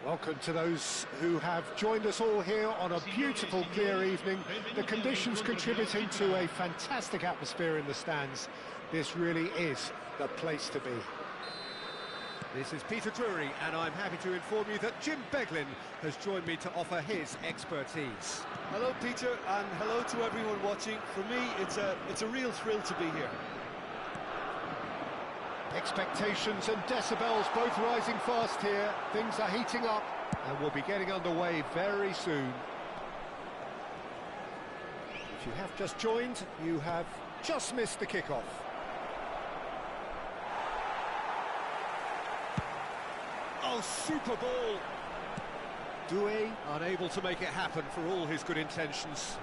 Welcome to those who have joined us all here on a beautiful, clear evening. The conditions contributing to a fantastic atmosphere in the stands. This really is the place to be. This is Peter Drury, and I'm happy to inform you that Jim Beglin has joined me to offer his expertise. Hello, Peter, and hello to everyone watching. For me, it's a real thrill to be here. Expectations and decibels both rising fast here. Things are heating up, and we'll be getting underway very soon. If you have just joined, you have just missed the kickoff. Oh, super ball! Doué unable to make it happen for all his good intentions.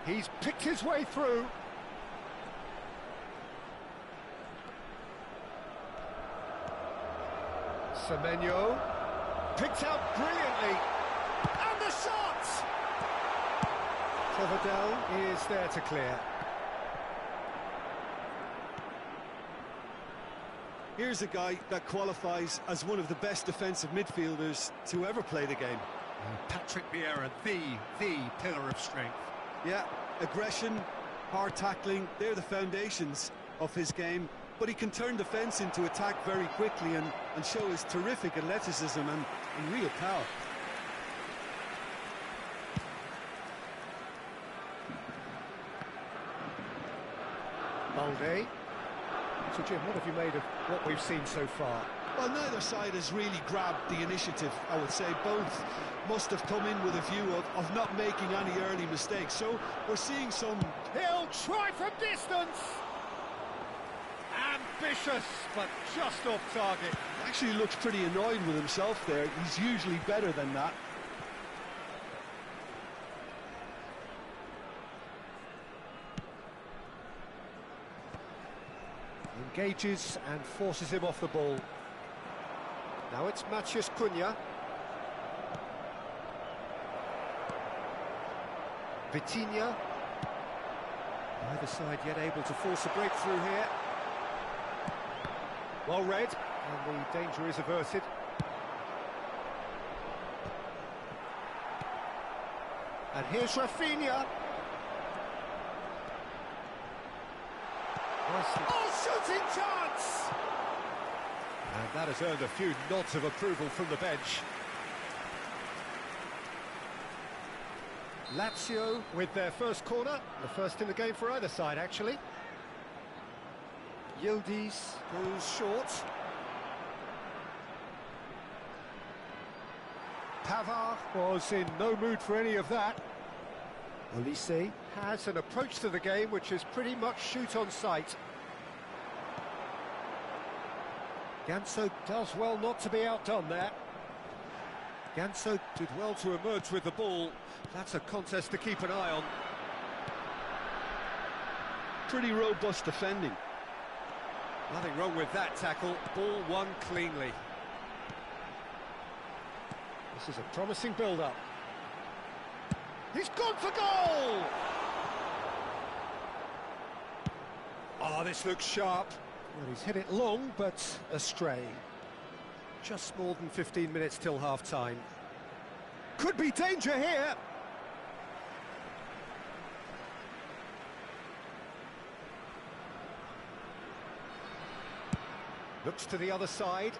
He's picked his way through. Semenyo picked out brilliantly, and the shot! Provedel is there to clear. Here's a guy that qualifies as one of the best defensive midfielders to ever play the game. Patrick Vieira, the pillar of strength. Yeah, aggression, hard tackling, they're the foundations of his game. But he can turn defence into attack very quickly and show his terrific athleticism and real power. Balde. So, Jim, what have you made of what we've seen so far? Well, neither side has really grabbed the initiative, I would say. Both must have come in with a view of not making any early mistakes. So we're seeing some... He'll try from distance! Ambitious, but just off target. Actually looks pretty annoyed with himself there. He's usually better than that. Engages and forces him off the ball. Now it's Matheus Cunha. Vitinha. Neither side yet able to force a breakthrough here. Well read, and the danger is averted. And here's Rafinha. Nicely. Oh, shooting chance! And that has earned a few nods of approval from the bench. Lazio with their first corner, the first in the game for either side, actually. Yildiz goes short. Pavard was in no mood for any of that. Olise has an approach to the game which is pretty much shoot on sight. Ganso does well not to be outdone there. Ganso did well to emerge with the ball. That's a contest to keep an eye on. Pretty robust defending. Nothing wrong with that tackle. Ball won cleanly. This is a promising build-up. He's gone for goal! Oh, this looks sharp. Well, he's hit it long, but astray. Just more than 15 minutes till half-time. Could be danger here! Looks to the other side.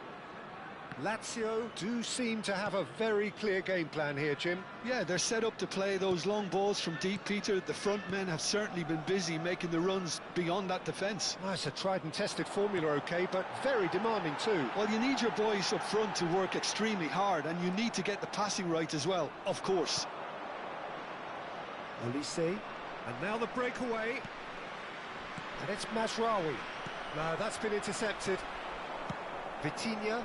Lazio do seem to have a very clear game plan here, Jim. Yeah, they're set up to play those long balls from deep, Peter. The front men have certainly been busy making the runs beyond that defence. Well, it's a tried and tested formula, OK, but very demanding too. Well, you need your boys up front to work extremely hard, and you need to get the passing right as well, of course. Olise, and now the breakaway. And it's Mazraoui. No, that's been intercepted. Vitinha.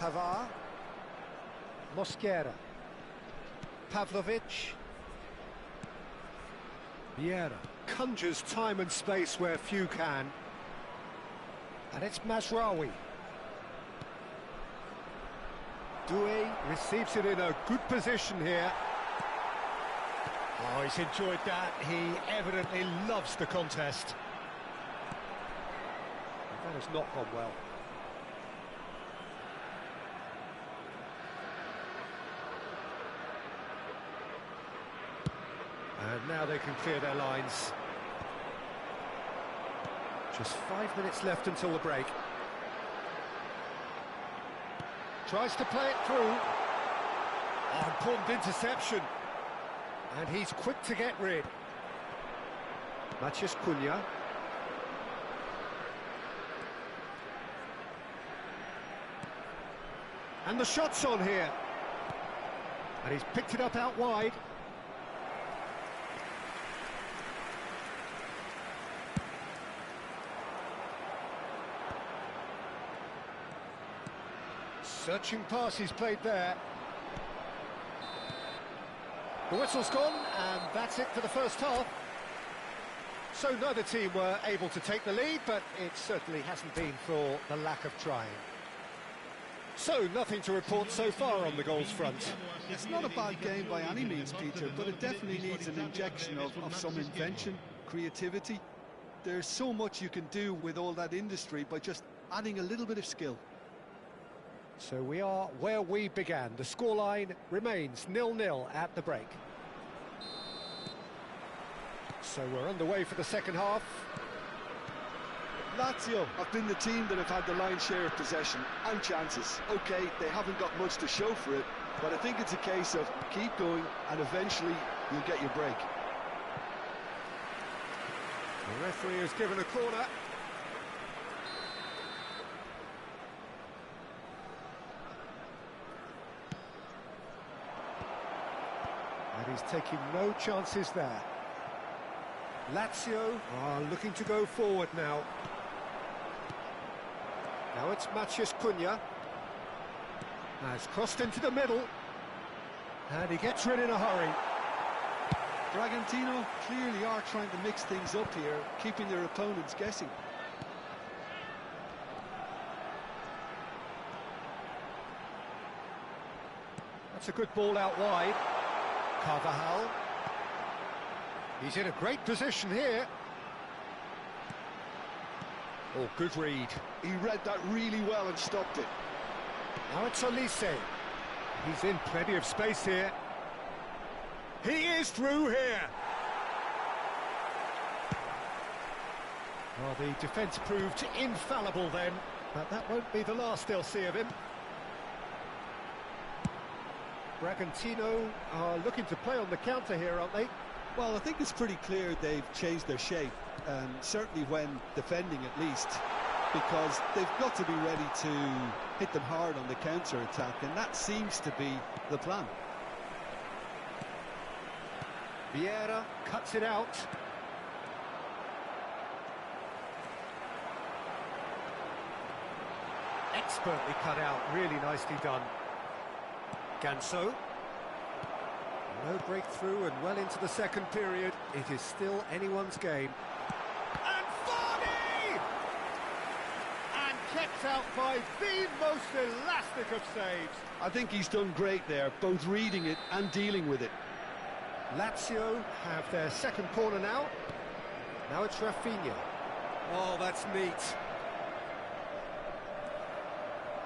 Pavard. Mosquera. Pavlovic. Vieira conjures time and space where few can. And it's Mazraoui. Doué receives it in a good position here. Oh, he's enjoyed that. He evidently loves the contest. That has not gone well. And now they can clear their lines. Just 5 minutes left until the break. Tries to play it through. Oh, important interception. And he's quick to get rid. Cunha. And the shot's on here. And he's picked it up out wide. Searching pass he's played there. The whistle's gone, and that's it for the first half. So neither team were able to take the lead, but it certainly hasn't been for the lack of trying. So nothing to report so far on the goals front. It's not a bad game by any means, Peter, but it definitely needs an injection of some invention, creativity. There's so much you can do with all that industry by just adding a little bit of skill. So we are where we began. The scoreline remains 0-0 at the break. So we're underway for the second half. Lazio have been the team that have had the lion's share of possession and chances. OK, they haven't got much to show for it, but I think it's a case of keep going and eventually you'll get your break. The referee has given a corner. And he's taking no chances there. Lazio are looking to go forward now. Now it's Cunha. Has crossed into the middle. And he gets rid in a hurry. Bragantino clearly are trying to mix things up here, keeping their opponents guessing. That's a good ball out wide. Carvajal. He's in a great position here. Oh, good read. He read that really well and stopped it. Now it's Olise. He's in plenty of space here. He is through here. Well, the defence proved infallible then, but that won't be the last they'll see of him. Bragantino are looking to play on the counter here, aren't they? Well, I think it's pretty clear they've changed their shape, certainly when defending at least, because they've got to be ready to hit them hard on the counter-attack, and that seems to be the plan. Vieira cuts it out. Expertly cut out, really nicely done. Ganso. No breakthrough and well into the second period. It is still anyone's game. And Vardy! And kept out by the most elastic of saves. I think he's done great there, both reading it and dealing with it. Lazio have their second corner now. Now it's Rafinha. Oh, that's neat.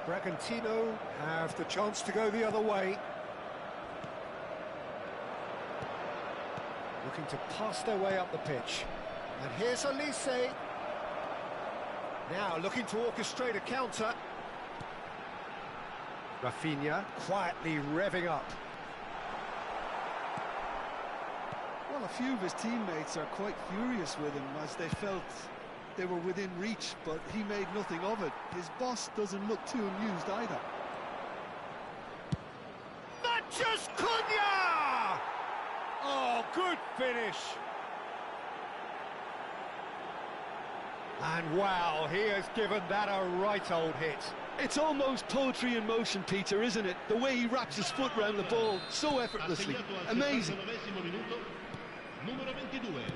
Bragantino have the chance to go the other way. Looking to pass their way up the pitch. And here's Olise. Now looking to orchestrate a counter. Rafinha quietly revving up. Well, a few of his teammates are quite furious with him as they felt they were within reach, but he made nothing of it. His boss doesn't look too amused either. Cunha! Oh, good finish. And wow, he has given that a right old hit. It's almost poetry in motion, Peter, isn't it? The way he wraps his foot round the ball so effortlessly. Amazing.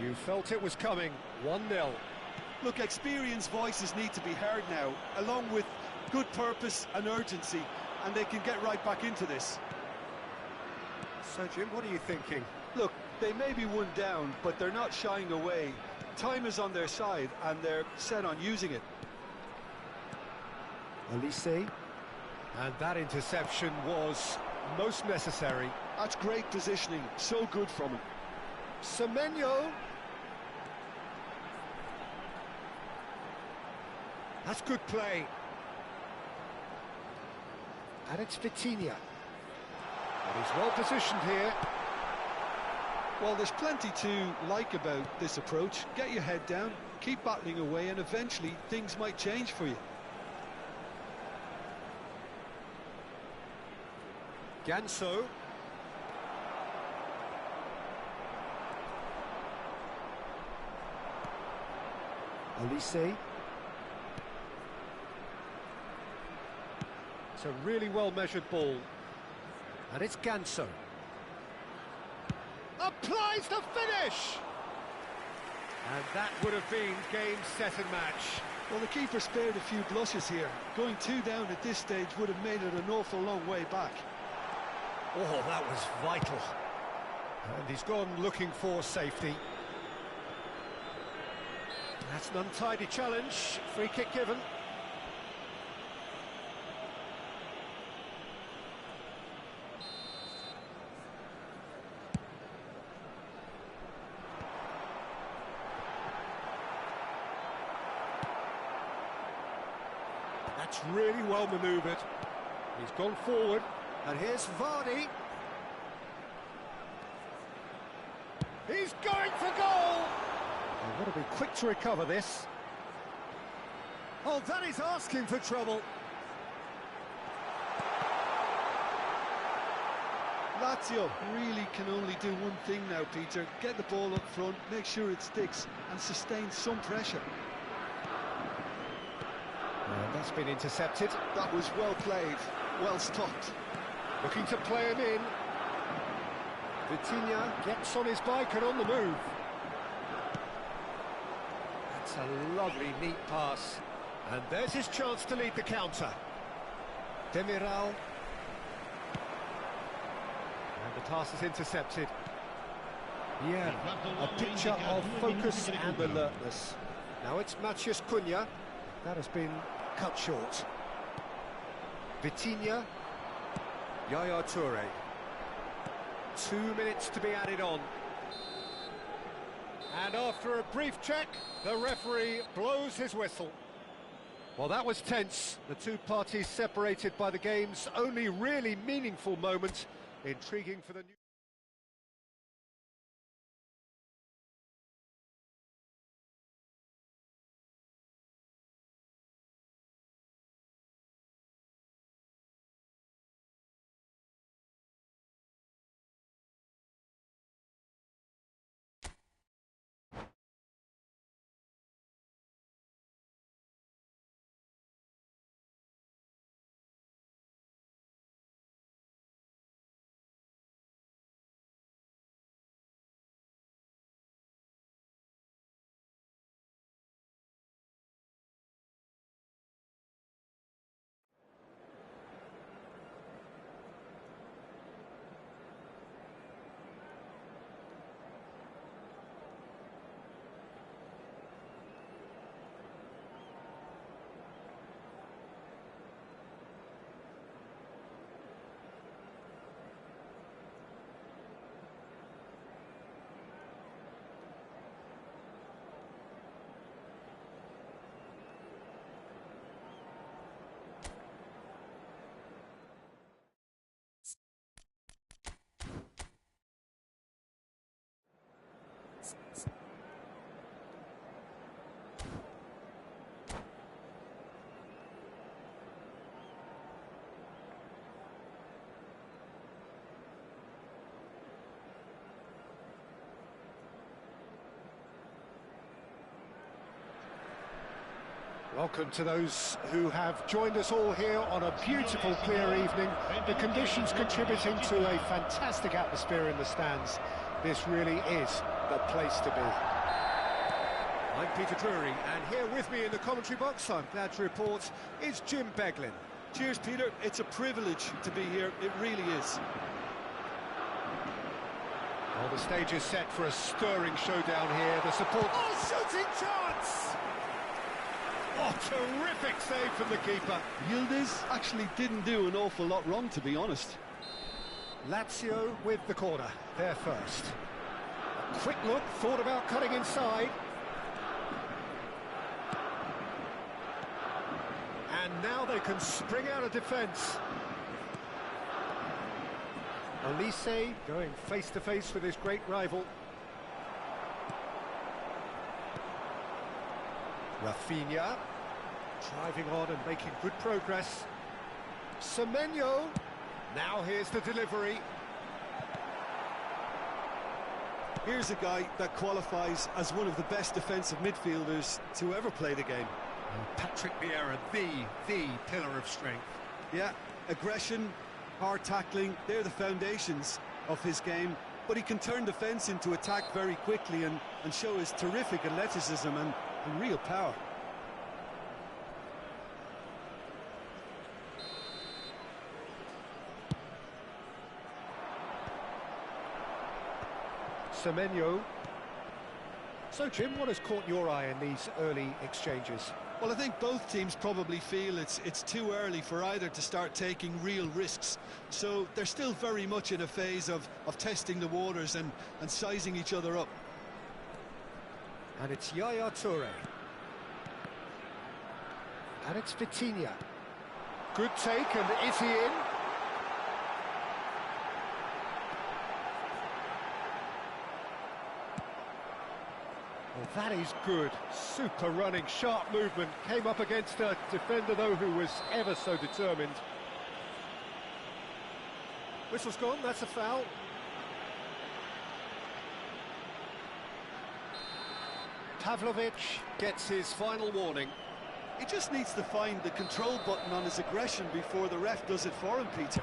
You felt it was coming. 1-0. Look, experienced voices need to be heard now, along with good purpose and urgency, and they can get right back into this. So, Jim, what are you thinking? Look, they may be one down, but they're not shying away. Time is on their side, and they're set on using it. Olise. And that interception was most necessary. That's great positioning, so good from him. Semenyo. That's good play. And it's Vitinha. And he's well positioned here. Well, there's plenty to like about this approach. Get your head down, keep battling away, and eventually things might change for you. Ganso. Olise. It's a really well-measured ball. And it's Ganso. Applies the finish! And that would have been game, set and match. Well, the keeper spared a few blushes here. Going 2 down at this stage would have made it an awful long way back. Oh, that was vital. And he's gone looking for safety. That's an untidy challenge. Free kick given. That's really well manoeuvred. He's gone forward. And here's Vardy. He's going for goal! They've got to be quick to recover this. Oh, that is asking for trouble. Lazio really can only do one thing now, Peter. Get the ball up front, make sure it sticks, and sustain some pressure. And that's been intercepted. That was well played, well stopped. Looking to play him in. Vitinha gets on his bike and on the move. That's a lovely, neat pass. And there's his chance to lead the counter. Demiral. And the pass is intercepted. Yeah, a picture of focus and alertness. Now it's Matheus Cunha. That has been cut short. Vitinha. Yaya Toure. 2 minutes to be added on. And after a brief check, the referee blows his whistle. Well, that was tense. The two parties separated by the game's only really meaningful moment. Intriguing for the new... Welcome to those who have joined us all here on a beautiful, clear evening. The conditions contributing to a fantastic atmosphere in the stands. This really is the place to be. I'm Peter Drury, and here with me in the commentary box, I'm glad to report, is Jim Beglin. Cheers, Peter. It's a privilege to be here. It really is. Well, the stage is set for a stirring showdown here. The support... Oh, shooting chance! Oh, terrific save from the keeper. Yildiz actually didn't do an awful lot wrong, to be honest. Lazio with the corner, they're first. Quick look, thought about cutting inside. And now they can spring out of defence. Olise going face-to-face with his great rival. Rafinha driving on and making good progress. Semenyo. Now here's the delivery. Here's a guy that qualifies as one of the best defensive midfielders to ever play the game. And Patrick Vieira, the pillar of strength. Yeah, aggression, hard tackling, they're the foundations of his game. But he can turn defence into attack very quickly and show his terrific athleticism and real power. Semenyo. So, Jim, what has caught your eye in these early exchanges? Well, I think both teams probably feel it's too early for either to start taking real risks. So they're still very much in a phase of testing the waters and sizing each other up. And it's Yaya Toure. And it's Vitinha. Good take, and is he in? Well, that is good. Super running, sharp movement. Came up against a defender, though, who was ever so determined. Whistle's gone, that's a foul. Pavlovic gets his final warning. He just needs to find the control button on his aggression before the ref does it for him, Peter.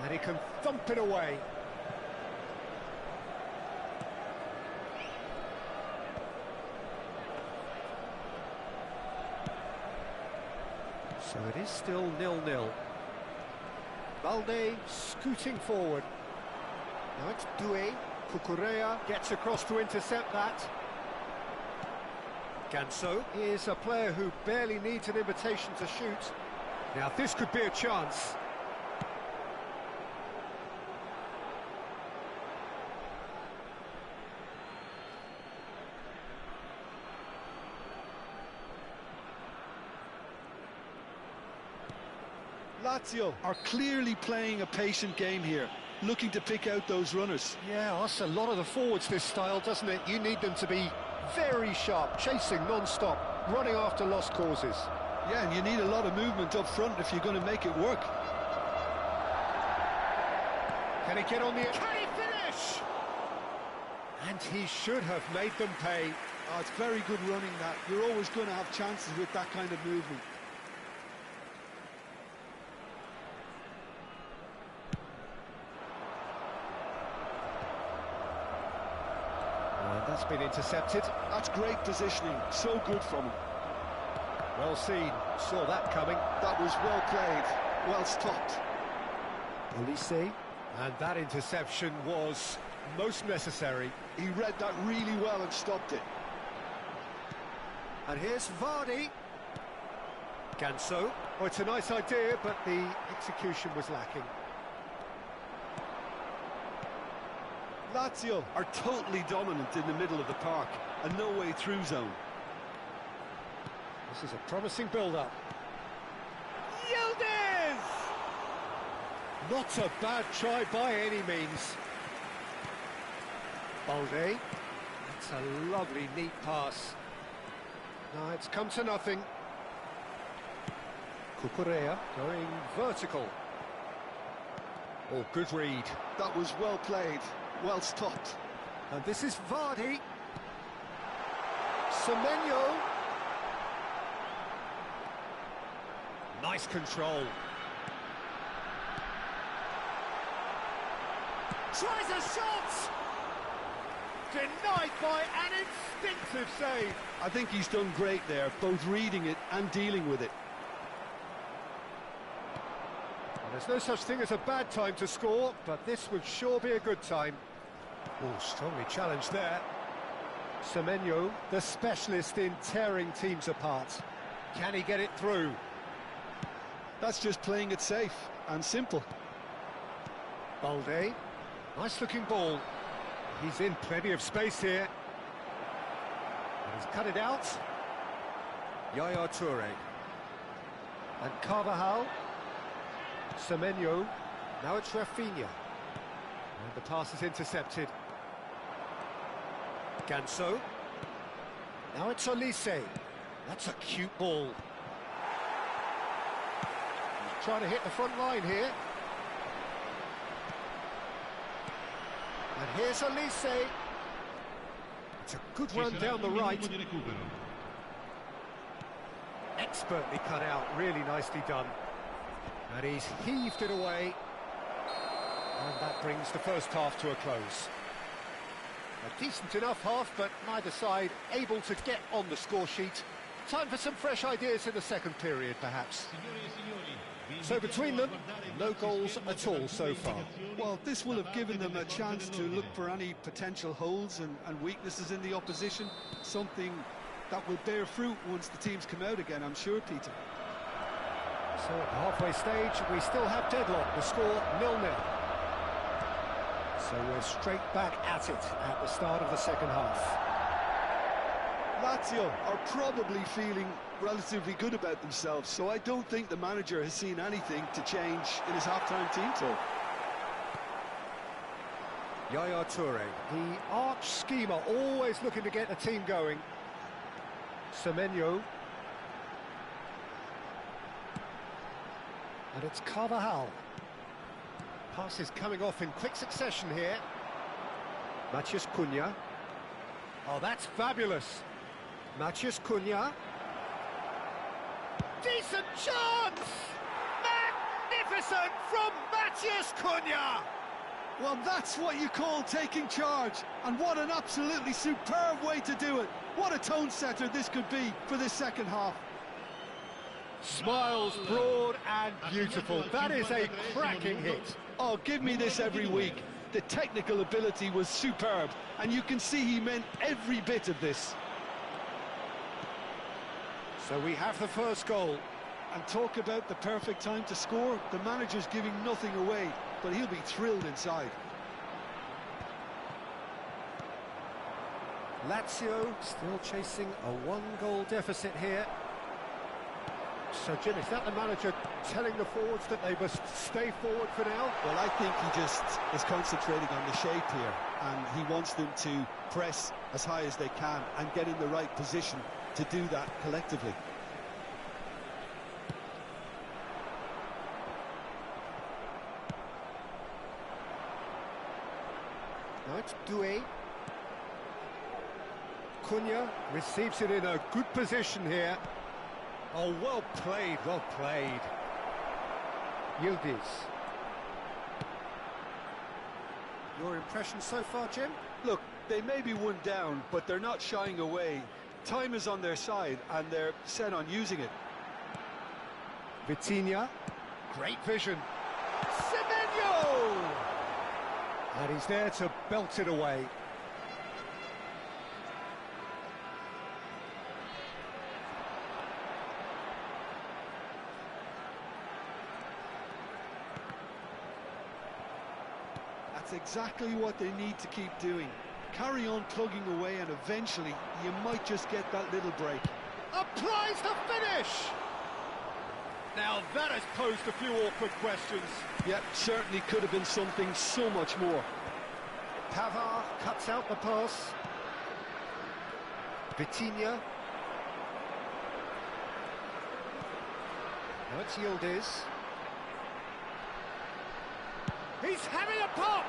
And he can thump it away. So it is still 0-0. Balde scooting forward. Now it's Doué. Cucurella gets across to intercept that. Ganso is a player who barely needs an invitation to shoot. Now this could be a chance. Lazio are clearly playing a patient game here, looking to pick out those runners. Yeah, that's a lot of the forwards, this style, doesn't it? You need them to be very sharp, chasing non-stop, running after lost causes. Yeah, and you need a lot of movement up front if you're going to make it work. Can he get on the... Can he finish? And he should have made them pay. Oh, it's very good running, that. You're always going to have chances with that kind of movement. That's been intercepted. That's great positioning, so good from him. Well seen, saw that coming. That was well played, well stopped. Olise, and that interception was most necessary. He read that really well and stopped it. And here's Vardy. Ganso. Oh, it's a nice idea, but the execution was lacking. Lazio are totally dominant in the middle of the park, a no-way through zone. This is a promising build-up. Yildiz! Not a bad try by any means. Balde. That's a lovely, neat pass. No, it's come to nothing. Cucurella going vertical. Oh, good read. That was well played. Well stopped. And this is Vardy. Semenyo. Nice control. Tries a shot! Denied by an instinctive save. I think he's done great there, both reading it and dealing with it. There's no such thing as a bad time to score, but this would sure be a good time. Oh, strongly challenged there. Semenyo, the specialist in tearing teams apart. Can he get it through? That's just playing it safe and simple. Balde. Nice looking ball. He's in plenty of space here. And he's cut it out. Yaya Toure. And Carvajal. Semenyo. Now it's Rafinha. And the pass is intercepted. Ganso. Now it's Olise. That's a cute ball. He's trying to hit the front line here. And here's Olise. It's a good run down the right. Expertly cut out, really nicely done. And he's heaved it away. And that brings the first half to a close. A decent enough half, but neither side able to get on the score sheet. Time for some fresh ideas in the second period, perhaps. So between them, no goals at all so far. Well, this will have given them a chance to look for any potential holes and weaknesses in the opposition, something that will bear fruit once the teams come out again, I'm sure, Peter. So at the halfway stage, we still have deadlock, the score 0-0. So we're straight back at it at the start of the second half. Lazio are probably feeling relatively good about themselves, so I don't think the manager has seen anything to change in his half-time team talk. Yaya Toure, the arch schemer, always looking to get the team going. Semenyo. And it's Carvajal. Passes coming off in quick succession here. Matheus Cunha. Oh, that's fabulous. Matheus Cunha. Decent chance! Magnificent from Matheus Cunha! Well, that's what you call taking charge, and what an absolutely superb way to do it. What a tone setter this could be for this second half. Smiles broad and beautiful. That is a cracking hit. Oh, give me this every week. The technical ability was superb, and you can see he meant every bit of this. So we have the first goal. And talk about the perfect time to score. The manager's giving nothing away, but he'll be thrilled inside. Lazio still chasing a one-goal deficit here. So, Jim, is that the manager telling the forwards that they must stay forward for now? Well, I think he just is concentrating on the shape here, and he wants them to press as high as they can and get in the right position to do that collectively. Now it's Doué. Cunha receives it in a good position here. Oh, well played, well played. Yildiz. Your impression so far, Jim? Look, they may be one down, but they're not shying away. Time is on their side, and they're set on using it. Vitinha. Great vision. Semenyo! And he's there to belt it away. That's exactly what they need to keep doing. Carry on plugging away, and eventually you might just get that little break. Applies the finish! Now that has posed a few awkward questions. Yep, certainly could have been something so much more. Pavard cuts out the pass. Vitinha. Now it's Yildiz. He's having a pop!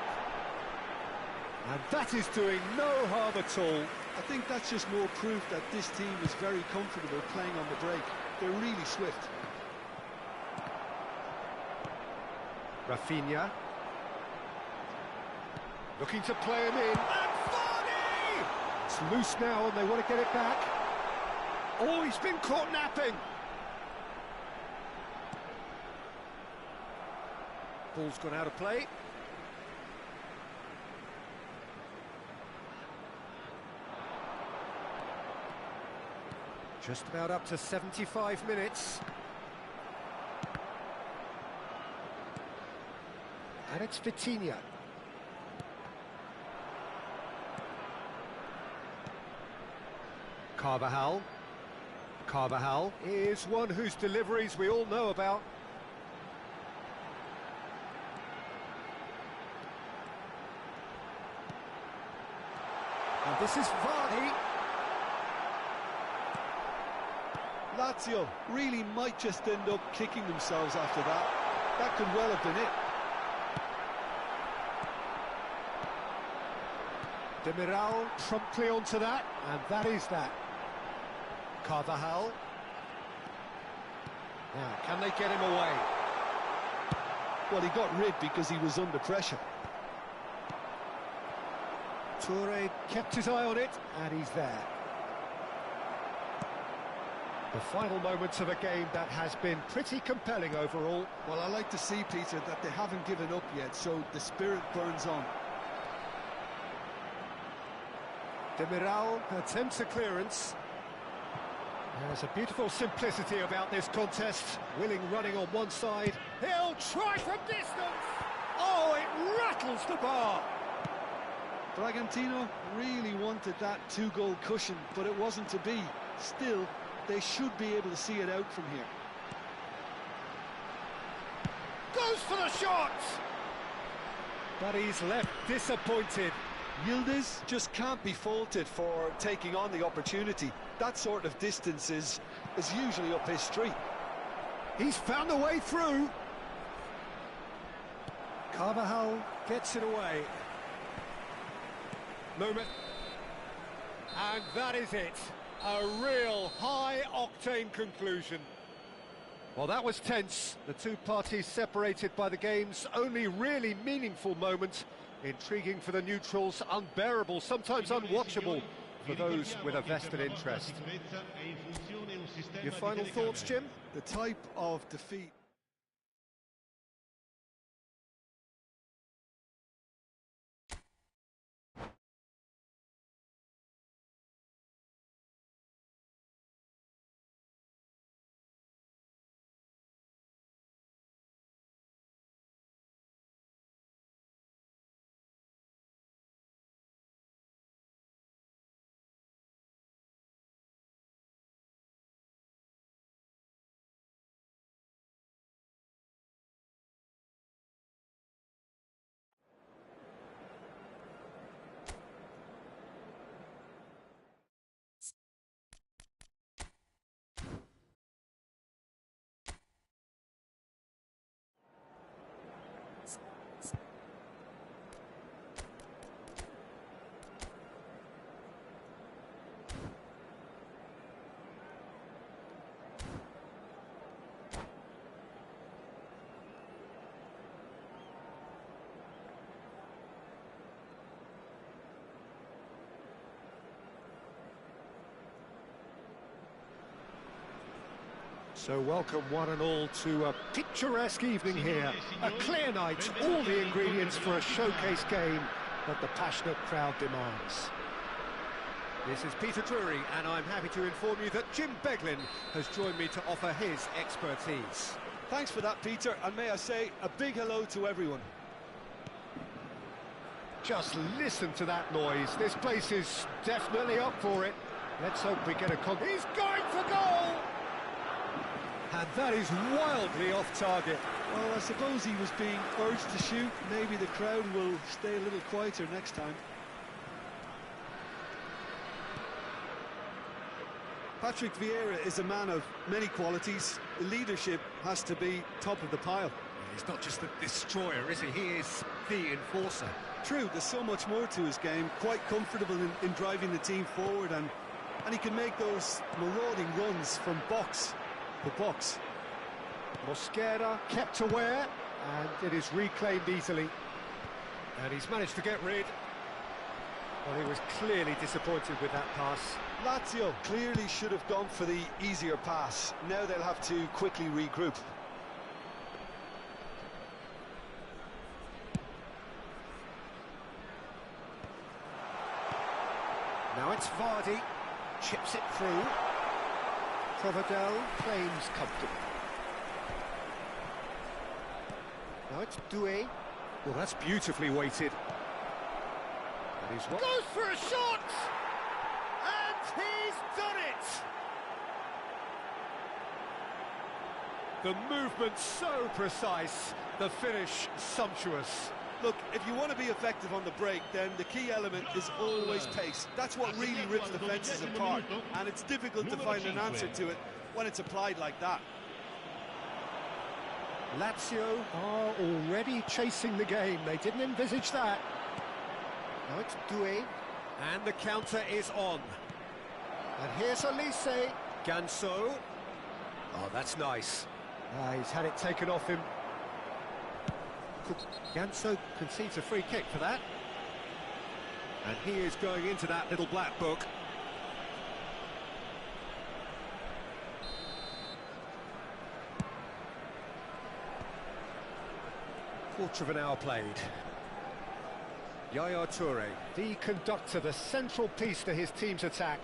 And that is doing no harm at all. I think that's just more proof that this team is very comfortable playing on the break. They're really swift. Rafinha. Looking to play him in. And Vardy! It's loose now and they want to get it back. Oh, he's been caught napping. Ball's gone out of play. Just about up to 75 minutes. And it's Vitinha. Carvajal. Carvajal is one whose deliveries we all know about. And this is Vardy. Lazio really might just end up kicking themselves after that. That could well have been it. Demiral promptly onto that, and that is that. Carvajal. Now, can they get him away? Well, he got rid because he was under pressure. Toure kept his eye on it, and he's there. The final moments of a game that has been pretty compelling overall. Well, I like to see, Peter, that they haven't given up yet, so the spirit burns on. Demiral attempts a clearance. There's a beautiful simplicity about this contest. Willing running on one side. He'll try from distance! Oh, it rattles the bar! Bragantino really wanted that two-goal cushion, but it wasn't to be. Still, they should be able to see it out from here. Goes for the shot! But he's left disappointed. Yildiz just can't be faulted for taking on the opportunity. That sort of distance is usually up his street. He's found a way through. Carvajal gets it away. Moment. And that is it. A real high-octane conclusion. Well, that was tense. The two parties separated by the game's only really meaningful moment. Intriguing for the neutrals, unbearable, sometimes unwatchable for those with a vested interest. Your final thoughts, Jim? The type of defeat So welcome one and all to a picturesque evening here. A clear night, all the ingredients for a showcase game that the passionate crowd demands. This is Peter Drury, and I'm happy to inform you that Jim Beglin has joined me to offer his expertise. Thanks for that, Peter, and may I say a big hello to everyone. Just listen to that noise. This place is definitely up for it. Let's hope we get a He's going for goal! And that is wildly off target. Well, I suppose he was being urged to shoot. Maybe the crowd will stay a little quieter next time. Patrick Vieira is a man of many qualities. The leadership has to be top of the pile. He's not just the destroyer, is he? He is the enforcer. True, there's so much more to his game. Quite comfortable in driving the team forward, and he can make those marauding runs from box to box. Mosquera kept aware, and it is reclaimed easily. And he's managed to get rid. Well, he was clearly disappointed with that pass. Lazio clearly should have gone for the easier pass. Now they'll have to quickly regroup. Now it's Vardy, chips it through. Provedel claims comfortable. Now it's Doué. Well, that's beautifully weighted. And he's goes for a shot! And he's done The movement so precise, the finish sumptuous. Look, if you want to be effective on the break, then the key element is always pace. That's what really rips defences apart, and it's difficult to find an answer to it when it's applied like that. Lazio are already chasing the game. They didn't envisage that. Now it's Doué. And the counter is on. And here's Elise. Ganso. Oh, that's nice. He's had it taken off him. Ganso concedes a free kick for that. And he is going into that little black book. Quarter of an hour played. Yaya Toure, the conductor, the central piece to his team's attack.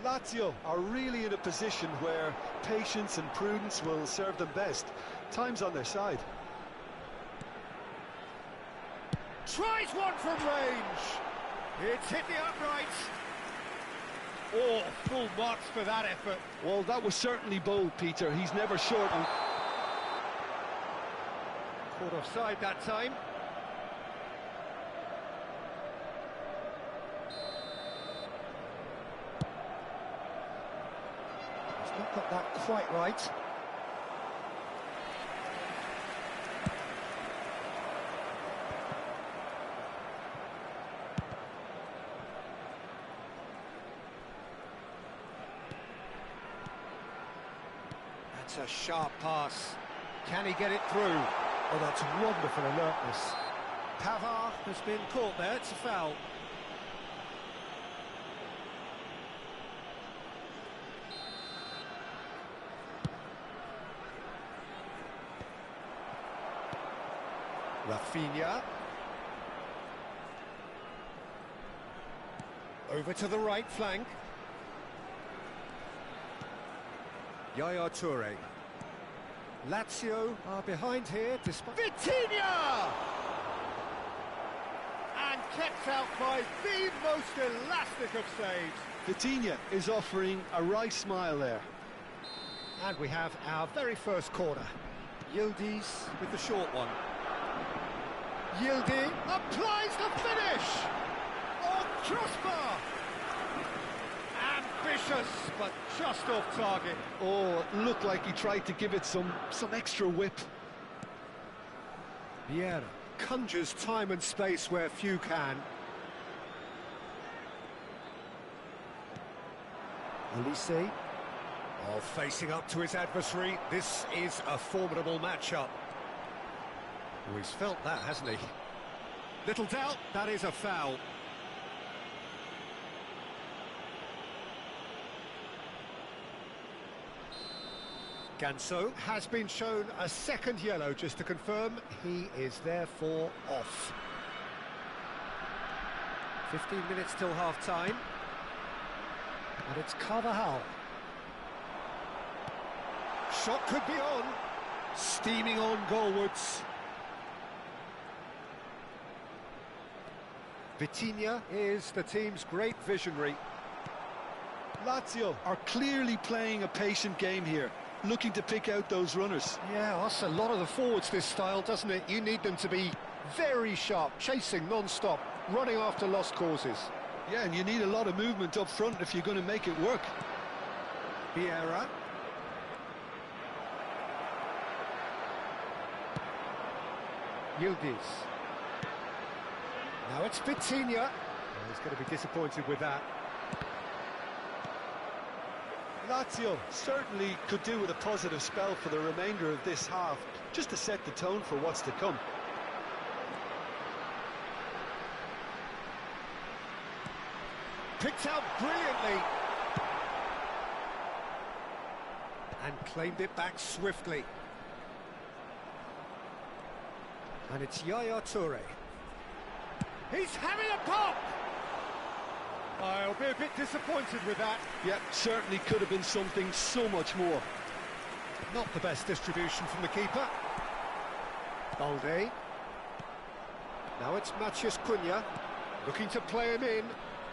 Lazio are really in a position where patience and prudence will serve them best. Time's on their side. Tries one from range. It's hit the uprights. Oh, full marks for that effort. Well, that was certainly bold, Peter. He's never short on... Caught offside that time. He's not got that quite right. That's a sharp pass. Can he get it through? Oh, that's wonderful alertness. Pavard has been caught there, it's a foul. Rafinha. Over to the right flank. Yaya Toure. Lazio are behind here despite... Vitinha! And kept out by the most elastic of saves. Vitinha is offering a right smile there. And we have our very first corner. Yildiz with the short one. Yildiz applies the finish! On crossbar! Ambitious, but just off target. Oh, it looked like he tried to give it some extra whip. Vieira conjures time and space where few can. Elise. Oh, facing up to his adversary. This is a formidable matchup. Oh, he's felt that, hasn't he? Little doubt, that is a foul. Ganso has been shown a second yellow, just to confirm he is therefore off. 15 minutes till half-time. And it's Carvajal. Shot could be on. Steaming on goalwards. Vitinha is the team's great visionary. Lazio are clearly playing a patient game here, looking to pick out those runners. Yeah, that's a lot of the forwards, this style, doesn't it? You need them to be very sharp, chasing non-stop, running after lost causes. Yeah, and you need a lot of movement up front if you're going to make it work. Vieira. Yildiz. Now it's Vitinha. Oh, he's going to be disappointed with that. Lazio certainly could do with a positive spell for the remainder of this half, just to set the tone for what's to come. Picked out brilliantly. And claimed it back swiftly. And it's Yaya Toure. He's having a pop! I'll be a bit disappointed with that. Yeah, certainly could have been something so much more. Not the best distribution from the keeper. Balde. Now it's Matheus Cunha, looking to play him in.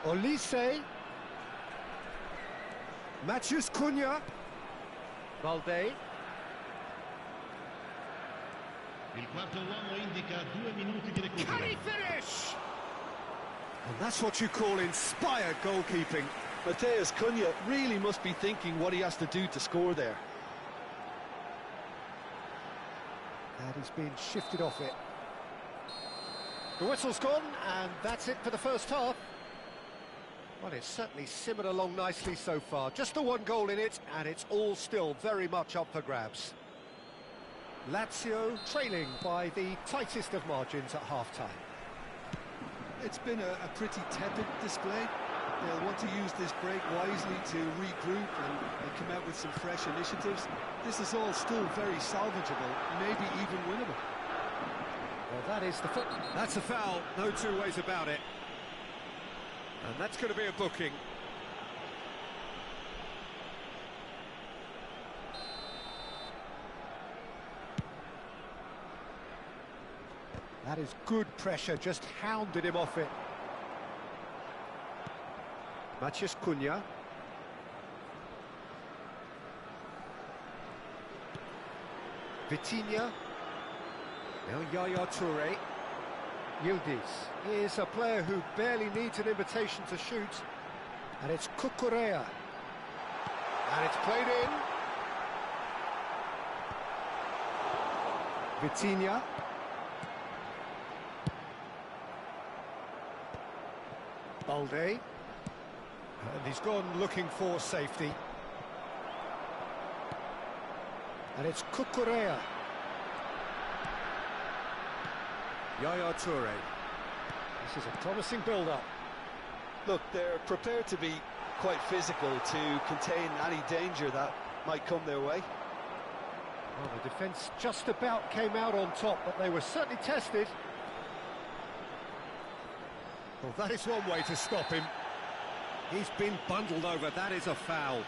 Olise. Matheus Cunha. Valde. Il quarto uomo indica 2 minuti di recupero. Can he finish? And that's what you call inspired goalkeeping. Matheus Cunha really must be thinking what he has to do to score there. And he's been shifted off it. The whistle's gone, and that's it for the first half. Well, it's certainly simmered along nicely so far. Just the one goal in it, and it's all still very much up for grabs. Lazio trailing by the tightest of margins at half-time. It's been a pretty tepid display. They'll want to use this break wisely to regroup and come out with some fresh initiatives. This is all still very salvageable, maybe even winnable. Well, that is the foot. That's a foul, no two ways about it. And that's going to be a booking. That is good pressure, just hounded him off it. Matheus Cunha. Vitinha. Now Yaya Toure. Yildiz is a player who barely needs an invitation to shoot. And it's Cucurella. And it's played in. Vitinha. Balde. And he's gone looking for safety. And it's Cucurella. Yaya Toure. This is a promising build-up. Look, they're prepared to be quite physical to contain any danger that might come their way. Well, the defence just about came out on top, but they were certainly tested. Well, that is one way to stop him. He's been bundled over. That is a foul.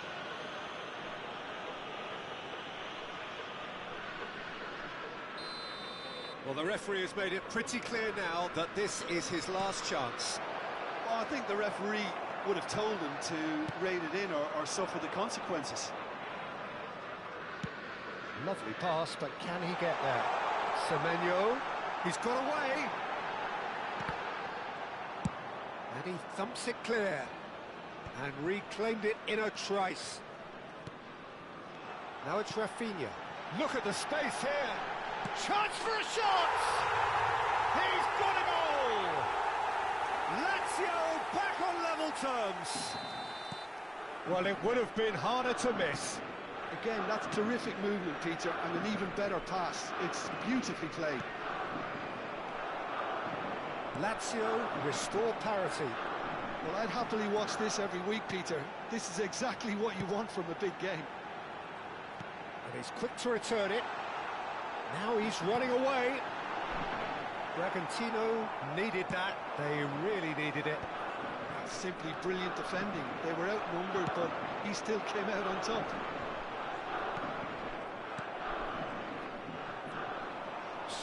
Well, the referee has made it pretty clear now that this is his last chance. Well, I think the referee would have told him to rein it in or suffer the consequences. Lovely pass, but can he get there? Semenyo, he's got away. And he thumps it clear. And reclaimed it in a trice. Now it's Rafinha. Look at the space here. Chance for a shot! He's got a goal! Lazio back on level terms. Well, it would have been harder to miss. Again, that's terrific movement, Peter, and an even better pass. It's beautifully played. Lazio restore parity. Well, I'd happily watch this every week, Peter. This is exactly what you want from a big game. And he's quick to return it. Now he's running away. Bragantino needed that. They really needed it. Simply brilliant defending. They were outnumbered, but he still came out on top.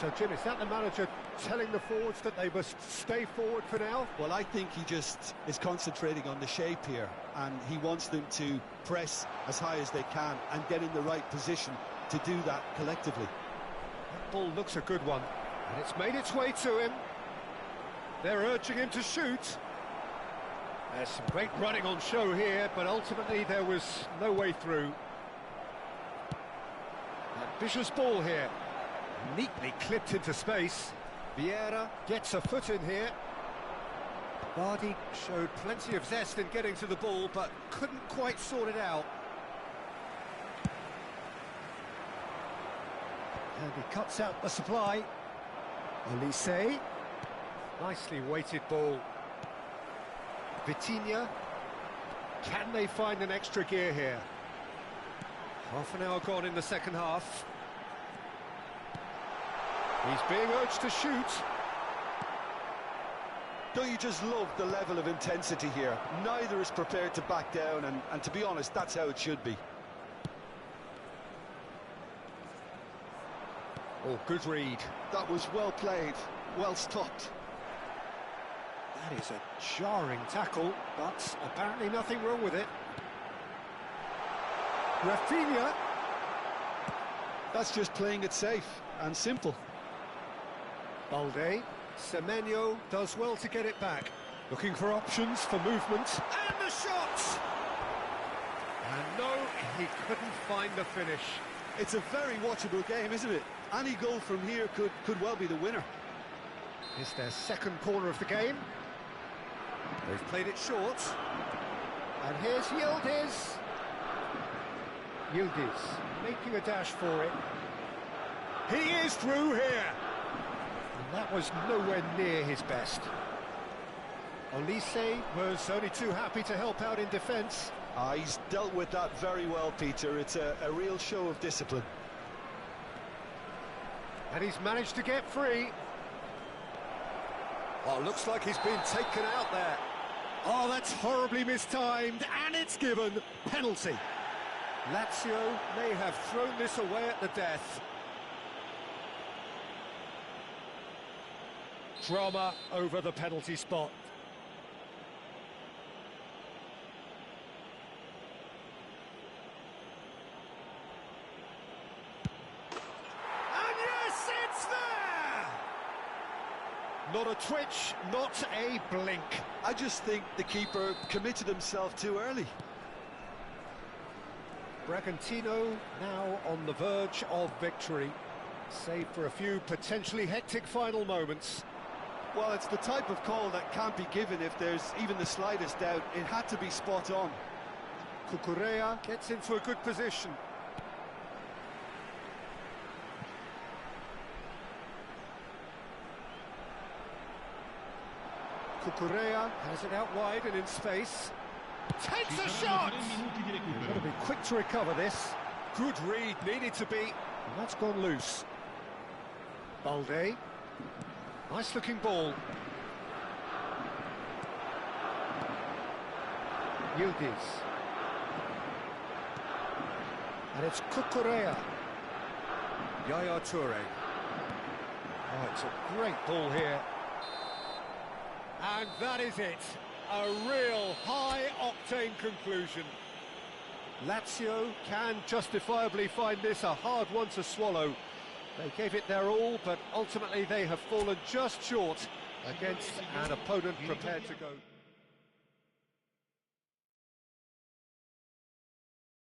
So, Jim, is that the manager telling the forwards that they must stay forward for now? Well, I think he just is concentrating on the shape here, and he wants them to press as high as they can and get in the right position to do that collectively. That ball looks a good one, and it's made its way to him. They're urging him to shoot. There's some great running on show here, but ultimately there was no way through. Ambitious ball here. Neatly clipped into space. Vieira gets a foot in here. Vardy showed plenty of zest in getting to the ball, but couldn't quite sort it out. And he cuts out the supply. Olise. Nicely weighted ball. Vitinha. Can they find an extra gear here? Half an hour gone in the second half. He's being urged to shoot. Don't you just love the level of intensity here? Neither is prepared to back down, and to be honest, that's how it should be. Oh, good read. That was well played, well stopped. That is a jarring tackle, but apparently nothing wrong with it. Rafinha. That's just playing it safe and simple. Balde. Semenyo does well to get it back. Looking for options for movement. And the shot! And no, he couldn't find the finish. It's a very watchable game, isn't it? Any goal from here could well be the winner. It's their second corner of the game. They've played it short. And here's Yildiz. Yildiz making a dash for it. He is through here. And that was nowhere near his best. Olise was only too happy to help out in defence. He's dealt with that very well, Peter. It's a real show of discipline. And he's managed to get free. Oh, looks like he's been taken out there. Oh, that's horribly mistimed, and it's given. Penalty. Lazio may have thrown this away at the death. Drama over the penalty spot. And yes, it's there! Not a twitch, not a blink. I just think the keeper committed himself too early. Bragantino now on the verge of victory, save for a few potentially hectic final moments. Well, it's the type of call that can't be given if there's even the slightest doubt. It had to be spot on. Cucurella gets into a good position. Cucurella has it out wide and in space. Takes a shot! Got to be quick to recover this. Good read, needed to be. And that's gone loose. Balde. Nice looking ball. Yildiz. And it's Cucurella. Yaya Toure. Oh, it's a great ball here. And that is it. A real high-octane conclusion. Lazio can justifiably find this a hard one to swallow. They gave it their all, but ultimately they have fallen just short against an opponent prepared to go.